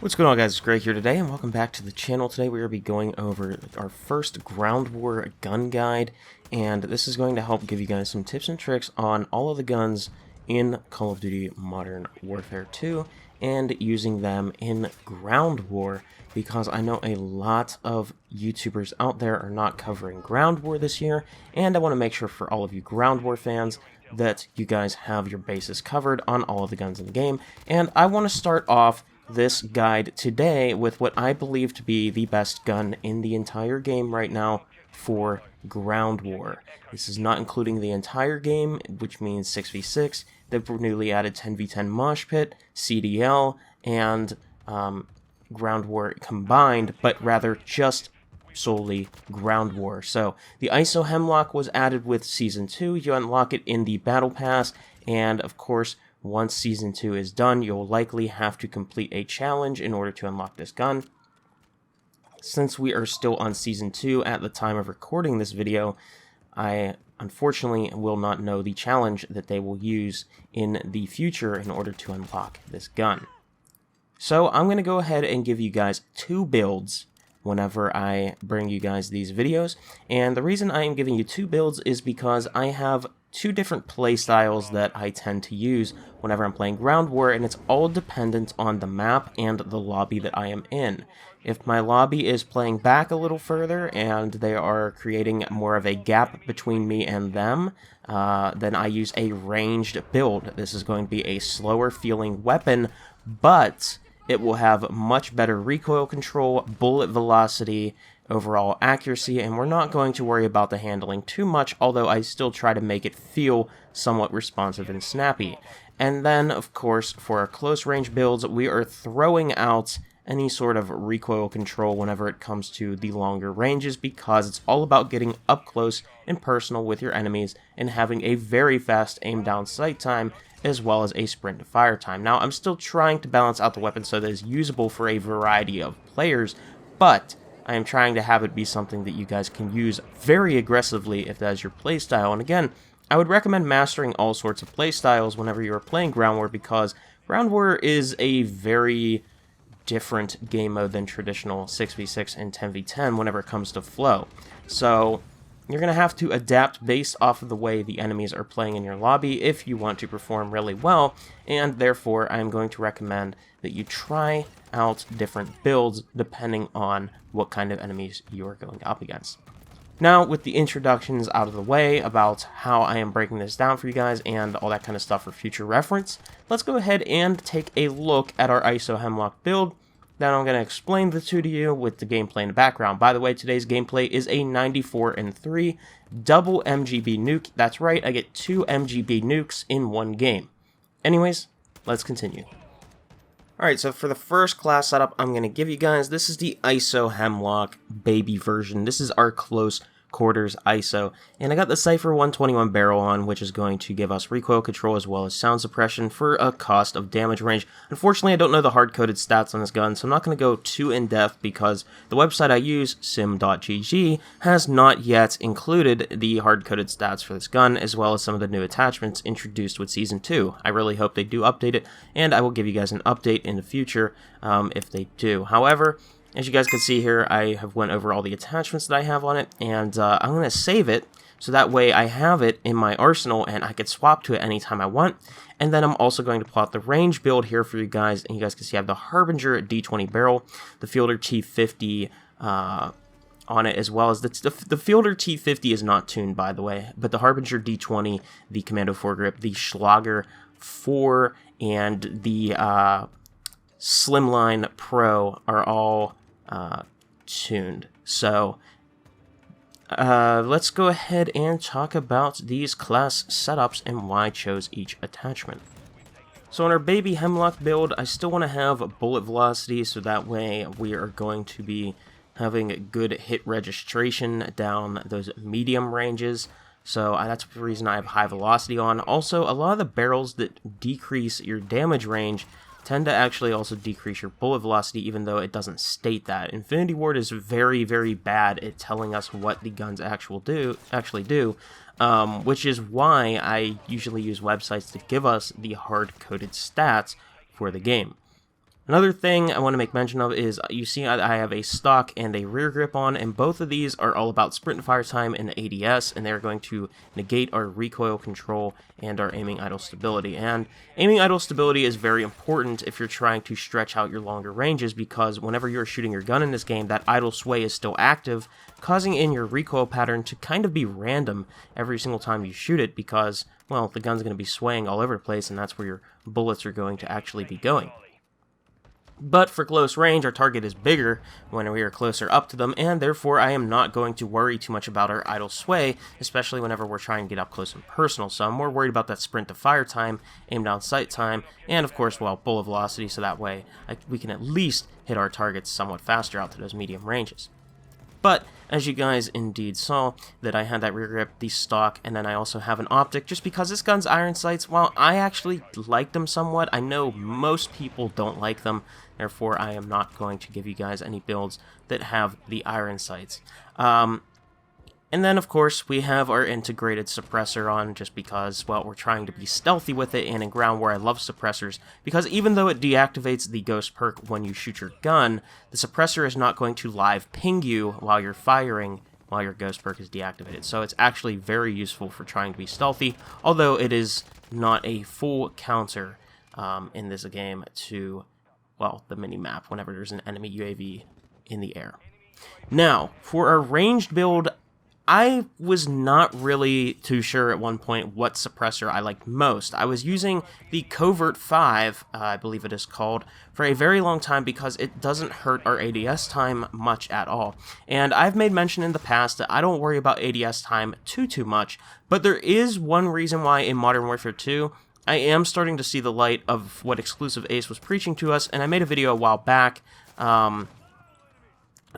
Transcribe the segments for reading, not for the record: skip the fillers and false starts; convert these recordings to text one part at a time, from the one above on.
What's going on, guys? It's Greg here today, and welcome back to the channel. Today we will be going over our first Ground War gun guide, and this is going to help give you guys some tips and tricks on all of the guns in Call of Duty Modern Warfare 2 and using them in Ground War, because I know a lot of YouTubers out there are not covering Ground War this year, and I want to make sure for all of you Ground War fans that you guys have your bases covered on all of the guns in the game. And I want to start off this guide today with what I believe to be the best gun in the entire game right now for Ground War. This is not including the entire game, which means 6v6, the newly added 10v10 Mosh Pit, CDL, and Ground War combined, but rather just solely Ground War. So the ISO Hemlock was added with Season 2. You unlock it in the Battle Pass, and of course, once Season 2 is done, you'll likely have to complete a challenge in order to unlock this gun. Since we are still on Season 2 at the time of recording this video, I unfortunately will not know the challenge that they will use in the future in order to unlock this gun. So I'm going to go ahead and give you guys two builds whenever I bring you guys these videos, and the reason I am giving you two builds is because I have two different play styles that I tend to use whenever I'm playing Ground War, and it's all dependent on the map and the lobby that I am in. If my lobby is playing back a little further and they are creating more of a gap between me and them, then I use a ranged build. This is going to be a slower feeling weapon, but it will have much better recoil control, bullet velocity, overall accuracy, and we're not going to worry about the handling too much, although I still try to make it feel somewhat responsive and snappy. And then, of course, for our close range builds, we are throwing out any sort of recoil control whenever it comes to the longer ranges, because it's all about getting up close and personal with your enemies and having a very fast aim down sight time as well as a sprint to fire time. Now, I'm still trying to balance out the weapon so that it's usable for a variety of players, but I am trying to have it be something that you guys can use very aggressively if that is your playstyle. And again, I would recommend mastering all sorts of playstyles whenever you are playing Ground War, because Ground War is a very different game mode than traditional 6v6 and 10v10 whenever it comes to flow. So you're going to have to adapt based off of the way the enemies are playing in your lobby if you want to perform really well, and therefore I'm going to recommend that you try out different builds depending on what kind of enemies you are going up against. Now, with the introductions out of the way about how I am breaking this down for you guys and all that kind of stuff for future reference, let's go ahead and take a look at our ISO Hemlock build. Then I'm going to explain the two to you with the gameplay in the background. By the way, today's gameplay is a 94-3 double MGB nuke. That's right, I get two MGB nukes in one game. Anyways, let's continue. Alright, so for the first class setup I'm going to give you guys, this is the ISO Hemlock baby version. This is our close quarters ISO, and I got the Cypher 121 barrel on, which is going to give us recoil control as well as sound suppression for a cost of damage range. Unfortunately, I don't know the hard-coded stats on this gun, so I'm not going to go too in-depth because the website I use, sim.gg, has not yet included the hard-coded stats for this gun, as well as some of the new attachments introduced with Season 2. I really hope they do update it, and I will give you guys an update in the future if they do. However, as you guys can see here, I have went over all the attachments that I have on it, and I'm going to save it, so that way I have it in my arsenal, and I can swap to it anytime I want. And then I'm also going to plot the range build here for you guys, and you guys can see I have the Harbinger D20 barrel, the Fielder T50 on it, as well as the Fielder T50 is not tuned, by the way, but the Harbinger D20, the Commando foregrip, the Schlager 4, and the Slimline Pro are all tuned. So let's go ahead and talk about these class setups and why I chose each attachment. So on our baby Hemlock build, I still want to have bullet velocity, so that way we are going to be having good hit registration down those medium ranges. So that's the reason I have high velocity on. Also, a lot of the barrels that decrease your damage range tend to actually also decrease your bullet velocity, even though it doesn't state that. InfinityWard is very, very bad at telling us what the guns actually do, which is why I usually use websites to give us the hard-coded stats for the game. Another thing I want to make mention of is you see I have a stock and a rear grip on, and both of these are all about sprint and fire time and ADS, and they're going to negate our recoil control and our aiming idle stability. And aiming idle stability is very important if you're trying to stretch out your longer ranges, because whenever you're shooting your gun in this game, that idle sway is still active, causing in your recoil pattern to kind of be random every single time you shoot it, because, well, the gun's going to be swaying all over the place, and that's where your bullets are going to actually be going. But for close range, our target is bigger when we are closer up to them, and therefore I am not going to worry too much about our idle sway, especially whenever we're trying to get up close and personal. So I'm more worried about that sprint to fire time, aim down sight time, and of course, well, bullet velocity, so that way we can at least hit our targets somewhat faster out to those medium ranges. But, as you guys indeed saw, that I had that rear grip, the stock, and then I also have an optic, just because this gun's iron sights, while I actually like them somewhat, I know most people don't like them, therefore I am not going to give you guys any builds that have the iron sights. And then, of course, we have our integrated suppressor on, just because, well, we're trying to be stealthy with it, and in Ground War I love suppressors, because even though it deactivates the ghost perk when you shoot your gun, the suppressor is not going to live ping you while you're firing, while your ghost perk is deactivated. So it's actually very useful for trying to be stealthy, although it is not a full counter in this game to, well, the mini-map whenever there's an enemy UAV in the air. Now, for our ranged build, I was not really too sure at one point what suppressor I liked most. I was using the Covert 5, I believe it is called, for a very long time because it doesn't hurt our ADS time much at all. And I've made mention in the past that I don't worry about ADS time too much, but there is one reason why in Modern Warfare 2, I am starting to see the light of what Exclusive Ace was preaching to us, and I made a video a while back,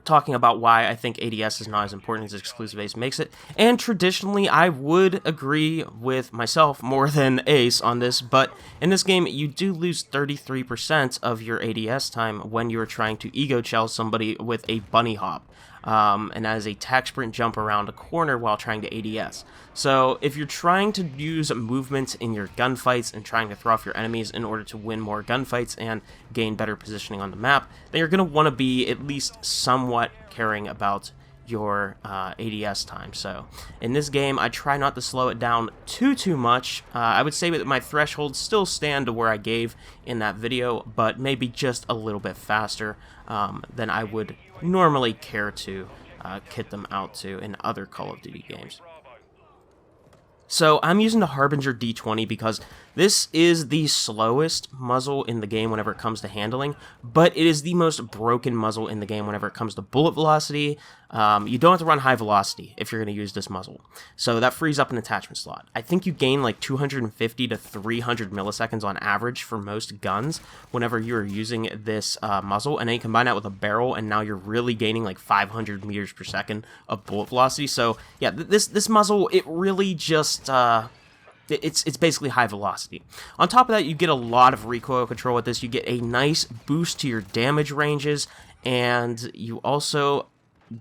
talking about why I think ADS is not as important as Exclusive Ace makes it, and traditionally I would agree with myself more than Ace on this, but in this game you do lose 33% of your ADS time when you are trying to ego shell somebody with a bunny hop, and that is a tac sprint jump around a corner while trying to ADS. So if you're trying to use movement in your gunfights and trying to throw off your enemies in order to win more gunfights and gain better positioning on the map, then you're going to want to be at least somewhat caring about your ADS time. So in this game, I try not to slow it down too much. I would say that my thresholds still stand to where I gave in that video, but maybe just a little bit faster than I would normally care to kit them out to in other Call of Duty games. So I'm using the Harbinger D20 because this is the slowest muzzle in the game whenever it comes to handling, but it is the most broken muzzle in the game whenever it comes to bullet velocity. You don't have to run high velocity if you're going to use this muzzle, so that frees up an attachment slot. I think you gain like 250 to 300 milliseconds on average for most guns whenever you're using this muzzle, and then you combine that with a barrel, and now you're really gaining like 500 meters per second of bullet velocity. So yeah, this muzzle, it really just it's basically high velocity. On top of that, you get a lot of recoil control with this. You get a nice boost to your damage ranges, and you also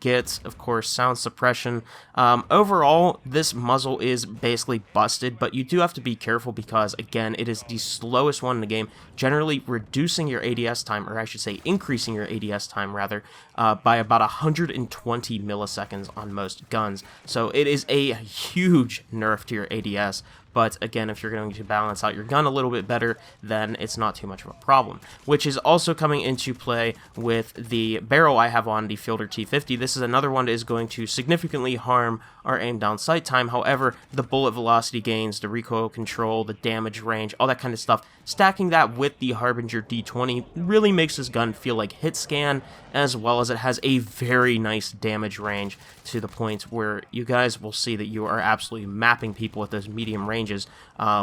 get, of course, sound suppression. Overall, this muzzle is basically busted, but you do have to be careful because, again, it is the slowest one in the game, generally reducing your ADS time, or I should say increasing your ADS time, rather, by about 120 milliseconds on most guns. So it is a huge nerf to your ADS. But again, if you're going to balance out your gun a little bit better, then it's not too much of a problem. Which is also coming into play with the barrel I have on the Fielder T50. This is another one that is going to significantly harm our aim down sight time. However, the bullet velocity gains, the recoil control, the damage range, all that kind of stuff, stacking that with the Harbinger D20 really makes this gun feel like hit scan, as well as it has a very nice damage range to the point where you guys will see that you are absolutely mapping people with those medium ranges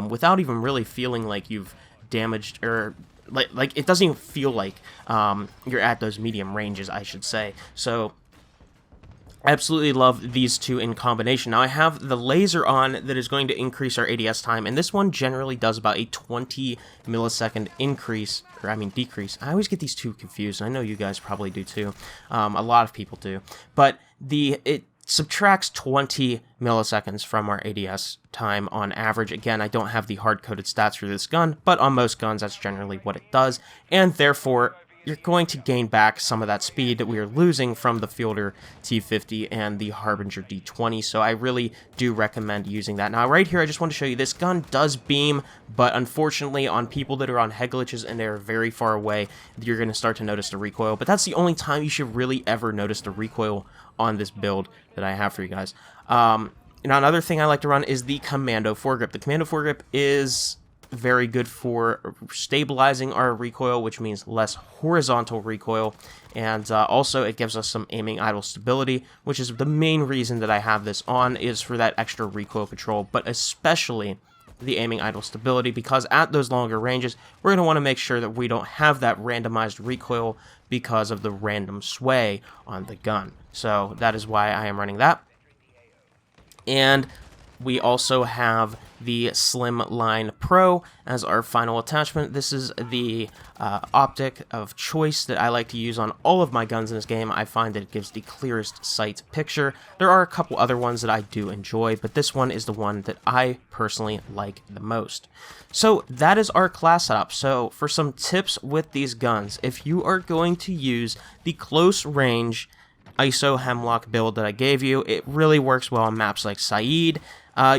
without even really feeling like you've damaged, or like it doesn't even feel like you're at those medium ranges, I should say. So I absolutely love these two in combination. Now I have the laser on that is going to increase our ADS time, and this one generally does about a 20 millisecond increase, or I mean decrease. I always get these two confused, and I know you guys probably do too. A lot of people do. But it subtracts 20 milliseconds from our ADS time on average. Again, I don't have the hard-coded stats for this gun, but on most guns, that's generally what it does, and therefore, you're going to gain back some of that speed that we are losing from the Fielder T50 and the Harbinger D20, so I really do recommend using that. Now, right here, I just want to show you, this gun does beam, but unfortunately, on people that are on head glitches and they're very far away, you're going to start to notice the recoil, but that's the only time you should really ever notice the recoil on this build that I have for you guys. Now, another thing I like to run is the Commando foregrip. The Commando foregrip is very good for stabilizing our recoil, which means less horizontal recoil, and also it gives us some aiming idle stability, which is the main reason that I have this on, is for that extra recoil control, but especially the aiming idle stability, because at those longer ranges, we're going to want to make sure that we don't have that randomized recoil because of the random sway on the gun. So that is why I am running that. And we also have the Slimline Pro as our final attachment. This is the optic of choice that I like to use on all of my guns in this game. I find that it gives the clearest sight picture. There are a couple other ones that I do enjoy, but this one is the one that I personally like the most. So that is our class setup. So for some tips with these guns, if you are going to use the close range ISO Hemlock build that I gave you, it really works well on maps like Said.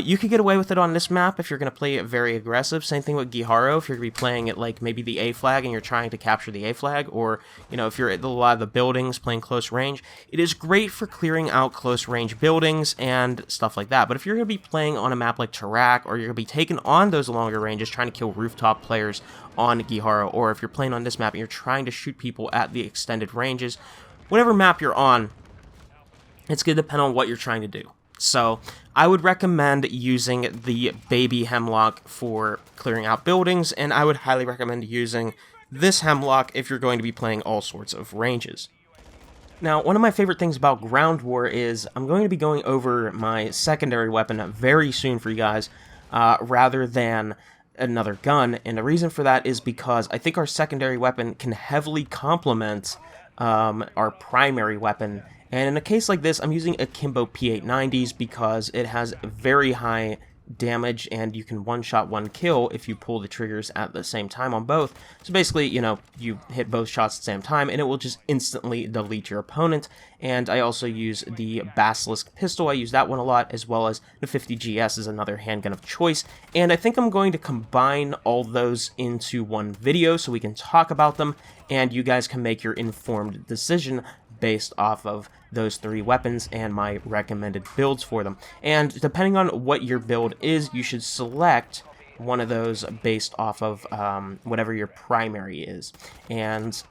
You could get away with it on this map if you're going to play it very aggressive. Same thing with Giharo, if you're going to be playing it like maybe the A flag and you're trying to capture the A flag, or, you know, if you're at a lot of the buildings playing close range. It is great for clearing out close range buildings and stuff like that. But if you're going to be playing on a map like Tarak, or you're going to be taking on those longer ranges, trying to kill rooftop players on Giharo, or if you're playing on this map and you're trying to shoot people at the extended ranges, whatever map you're on, it's going to depend on what you're trying to do. So I would recommend using the baby Hemlock for clearing out buildings, and I would highly recommend using this Hemlock if you're going to be playing all sorts of ranges. Now, one of my favorite things about Ground War is I'm going to be going over my secondary weapon very soon for you guys, rather than another gun, and the reason for that is because I think our secondary weapon can heavily complement our primary weapon. And in a case like this, I'm using Akimbo P890s because it has very high damage and you can one-shot one kill if you pull the triggers at the same time on both. So basically, you know, you hit both shots at the same time and it will just instantly delete your opponent. And I also use the Basilisk pistol. I use that one a lot, as well as the 50GS is another handgun of choice. And I think I'm going to combine all those into one video so we can talk about them and you guys can make your informed decision based off of those three weapons and my recommended builds for them. And depending on what your build is, you should select one of those based off of whatever your primary is. And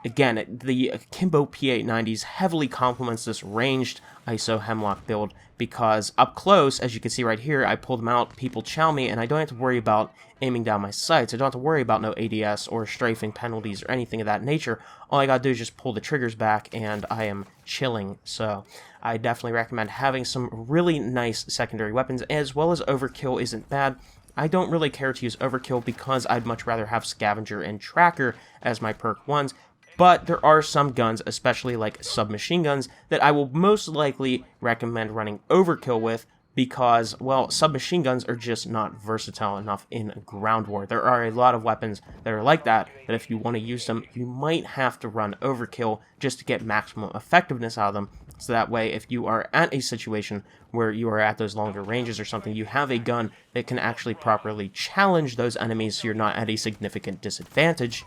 again, the Akimbo P890s heavily complements this ranged ISO Hemlock build because up close, as you can see right here, I pull them out, people chow me, and I don't have to worry about aiming down my sights. I don't have to worry about no ADS or strafing penalties or anything of that nature. All I gotta do is just pull the triggers back and I am chilling. So I definitely recommend having some really nice secondary weapons, as well as Overkill isn't bad. I don't really care to use Overkill because I'd much rather have Scavenger and Tracker as my perk ones. But there are some guns, especially like submachine guns, that I will most likely recommend running Overkill with because, well, submachine guns are just not versatile enough in Ground War. There are a lot of weapons that are like that if you want to use them, you might have to run Overkill just to get maximum effectiveness out of them. So that way, if you are at a situation where you are at those longer ranges or something, you have a gun that can actually properly challenge those enemies so you're not at a significant disadvantage.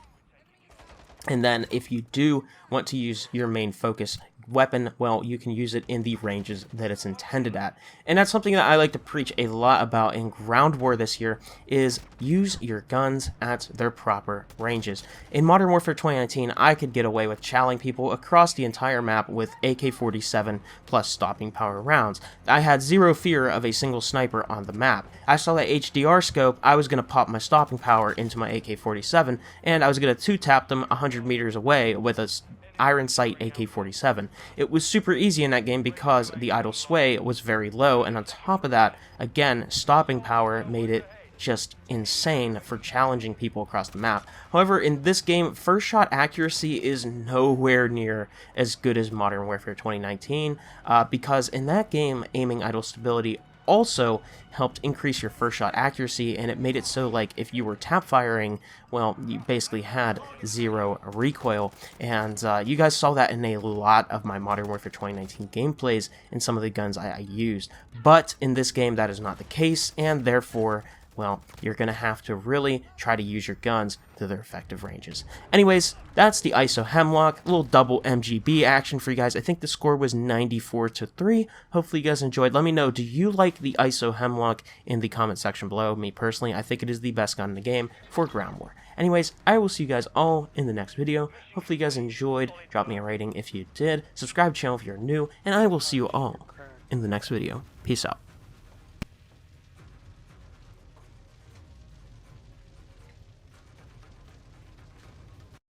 And then if you do want to use your main focus weapon, well, you can use it in the ranges that it's intended at. And that's something that I like to preach a lot about in Ground War this year, is use your guns at their proper ranges. In Modern Warfare 2019, I could get away with chowing people across the entire map with AK-47 plus stopping power rounds. I had zero fear of a single sniper on the map. I saw that HDR scope, I was going to pop my stopping power into my AK-47, and I was going to two-tap them 100 meters away with a iron sight AK-47. It was super easy in that game because the idle sway was very low, and on top of that, again, stopping power made it just insane for challenging people across the map. However, in this game, first shot accuracy is nowhere near as good as Modern Warfare 2019, because in that game, aiming idle stability also helped increase your first shot accuracy, and it made it so like if you were tap firing, well, you basically had zero recoil. And you guys saw that in a lot of my Modern Warfare 2019 gameplays and some of the guns I used. But in this game, that is not the case, and therefore, well, you're going to have to really try to use your guns to their effective ranges. Anyways, that's the ISO Hemlock, a little double MGB action for you guys. I think the score was 94-3. Hopefully you guys enjoyed. Let me know, do you like the ISO Hemlock in the comment section below? Me personally, I think it is the best gun in the game for ground war. Anyways, I will see you guys all in the next video. Hopefully you guys enjoyed. Drop me a rating if you did. Subscribe to the channel if you're new, and I will see you all in the next video. Peace out.